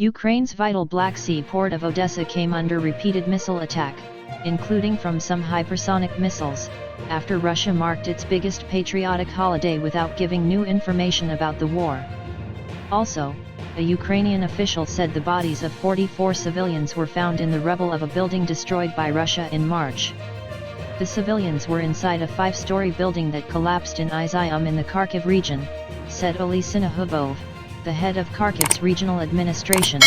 Ukraine's vital Black Sea port of Odesa came under repeated missile attack, including from some hypersonic missiles, after Russia marked its biggest patriotic holiday without giving new information about the war. Also, a Ukrainian official said the bodies of 44 civilians were found in the rubble of a building destroyed by Russia in March. The civilians were inside a 5-story building that collapsed in Izium in the Kharkiv region, said Odesa Hubov, the head of Kharkiv's regional administration.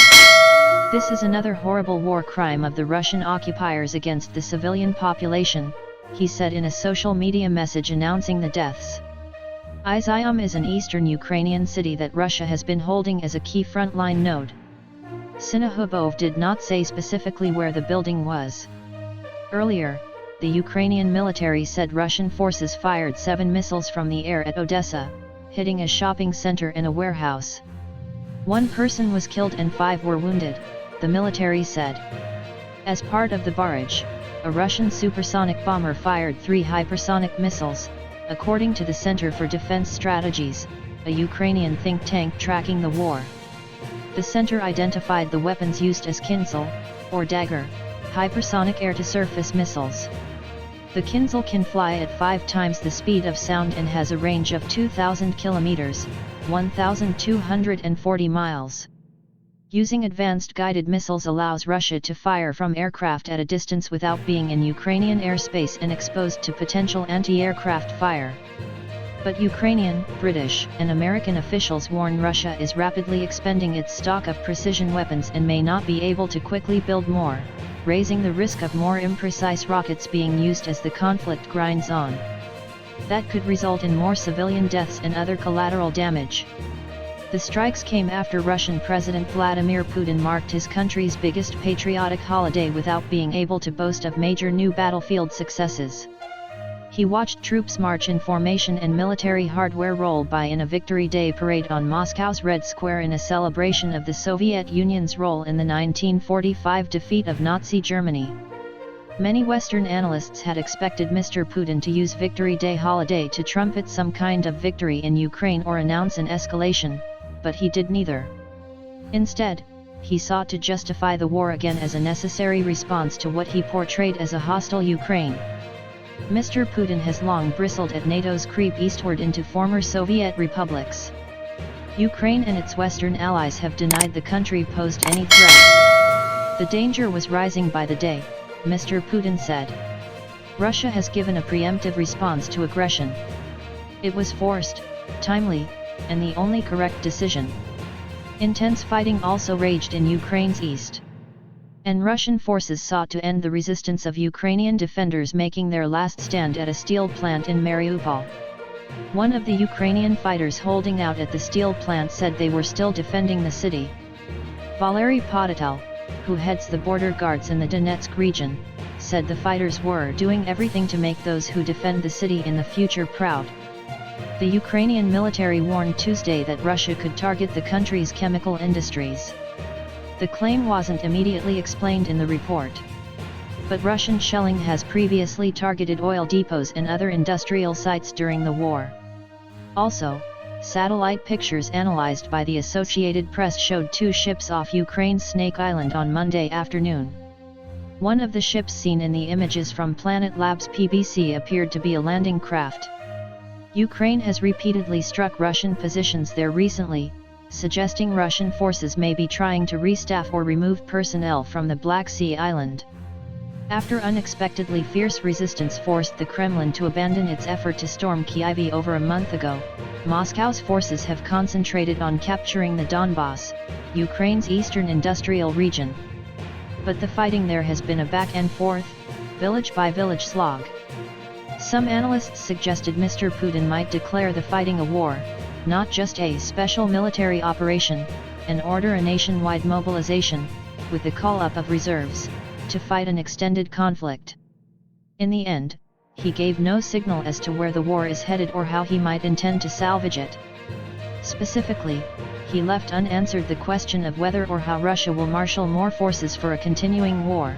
This is another horrible war crime of the Russian occupiers against the civilian population, he said in a social media message announcing the deaths. Izium is an eastern Ukrainian city that Russia has been holding as a key frontline node. Sinahubov did not say specifically where the building was. Earlier, the Ukrainian military said Russian forces fired 7 missiles from the air at Odesa, hitting a shopping center and a warehouse. 1 person was killed and 5 were wounded, the military said. As part of the barrage, a Russian supersonic bomber fired 3 hypersonic missiles, according to the Center for Defense Strategies, a Ukrainian think tank tracking the war. The center identified the weapons used as Kinzhal, or Dagger, hypersonic air-to-surface missiles. The Kinzhal can fly at 5 times the speed of sound and has a range of 2,000 kilometers, 1,240 miles. Using advanced guided missiles allows Russia to fire from aircraft at a distance without being in Ukrainian airspace and exposed to potential anti-aircraft fire. But Ukrainian, British, and American officials warn Russia is rapidly expending its stock of precision weapons and may not be able to quickly build more, raising the risk of more imprecise rockets being used as the conflict grinds on. That could result in more civilian deaths and other collateral damage. The strikes came after Russian President Vladimir Putin marked his country's biggest patriotic holiday without being able to boast of major new battlefield successes. He watched troops march in formation and military hardware roll by in a Victory Day parade on Moscow's Red Square in a celebration of the Soviet Union's role in the 1945 defeat of Nazi Germany. Many Western analysts had expected Mr. Putin to use Victory Day holiday to trumpet some kind of victory in Ukraine or announce an escalation, but he did neither. Instead, he sought to justify the war again as a necessary response to what he portrayed as a hostile Ukraine. Mr. Putin has long bristled at NATO's creep eastward into former Soviet republics. Ukraine and its Western allies have denied the country posed any threat. The danger was rising by the day, Mr. Putin said. Russia has given a preemptive response to aggression. It was forced, timely, and the only correct decision. Intense fighting also raged in Ukraine's east. And Russian forces sought to end the resistance of Ukrainian defenders making their last stand at a steel plant in Mariupol. One of the Ukrainian fighters holding out at the steel plant said they were still defending the city. Valery Potatel, who heads the border guards in the Donetsk region, said the fighters were doing everything to make those who defend the city in the future proud. The Ukrainian military warned Tuesday that Russia could target the country's chemical industries. The claim wasn't immediately explained in the report. But Russian shelling has previously targeted oil depots and other industrial sites during the war. Also, satellite pictures analyzed by the Associated Press showed 2 ships off Ukraine's Snake Island on Monday afternoon. One of the ships seen in the images from Planet Labs PBC appeared to be a landing craft. Ukraine has repeatedly struck Russian positions there recently, suggesting Russian forces may be trying to restaff or remove personnel from the Black Sea island. After unexpectedly fierce resistance forced the Kremlin to abandon its effort to storm Kyiv over a month ago, Moscow's forces have concentrated on capturing the Donbass, Ukraine's eastern industrial region. But the fighting there has been a back-and-forth, village-by-village slog. Some analysts suggested Mr. Putin might declare the fighting a war, not just a special military operation, and order a nationwide mobilization, with the call-up of reserves, to fight an extended conflict. In the end, he gave no signal as to where the war is headed or how he might intend to salvage it. Specifically, he left unanswered the question of whether or how Russia will marshal more forces for a continuing war.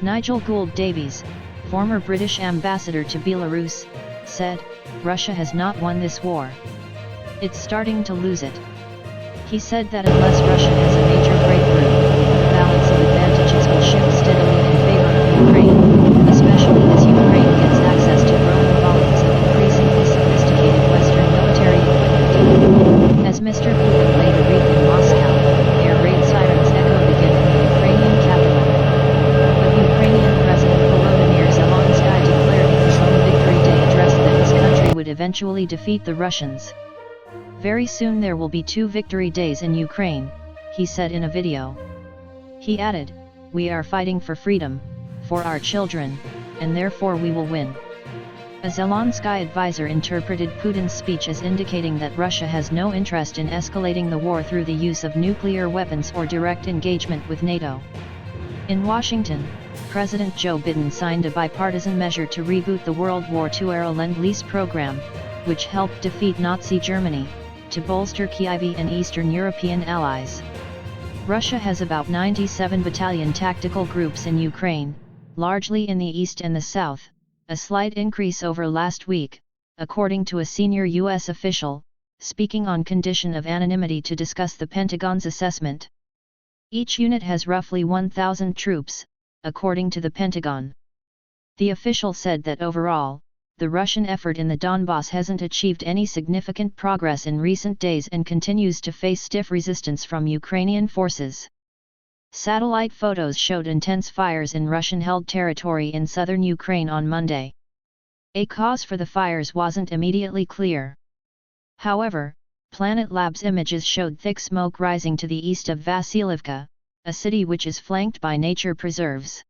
Nigel Gould-Davies, former British ambassador to Belarus, said, "Russia has not won this war. It's starting to lose it." He said that unless Russia has a major eventually defeat the Russians. Very soon there will be 2 victory days in Ukraine, he said in a video. He added, "We are fighting for freedom, for our children, and therefore we will win." A Zelensky advisor interpreted Putin's speech as indicating that Russia has no interest in escalating the war through the use of nuclear weapons or direct engagement with NATO. In Washington, President Joe Biden signed a bipartisan measure to reboot the World War II-era Lend-Lease program, which helped defeat Nazi Germany, to bolster Kyiv and Eastern European allies. Russia has about 97 battalion tactical groups in Ukraine, largely in the east and the south, a slight increase over last week, according to a senior U.S. official, speaking on condition of anonymity to discuss the Pentagon's assessment. Each unit has roughly 1,000 troops, according to the Pentagon. The official said that overall, the Russian effort in the Donbass hasn't achieved any significant progress in recent days and continues to face stiff resistance from Ukrainian forces. Satellite photos showed intense fires in Russian-held territory in southern Ukraine on Monday. A cause for the fires wasn't immediately clear. However, Planet Labs images showed thick smoke rising to the east of Vasilivka, a city which is flanked by nature preserves.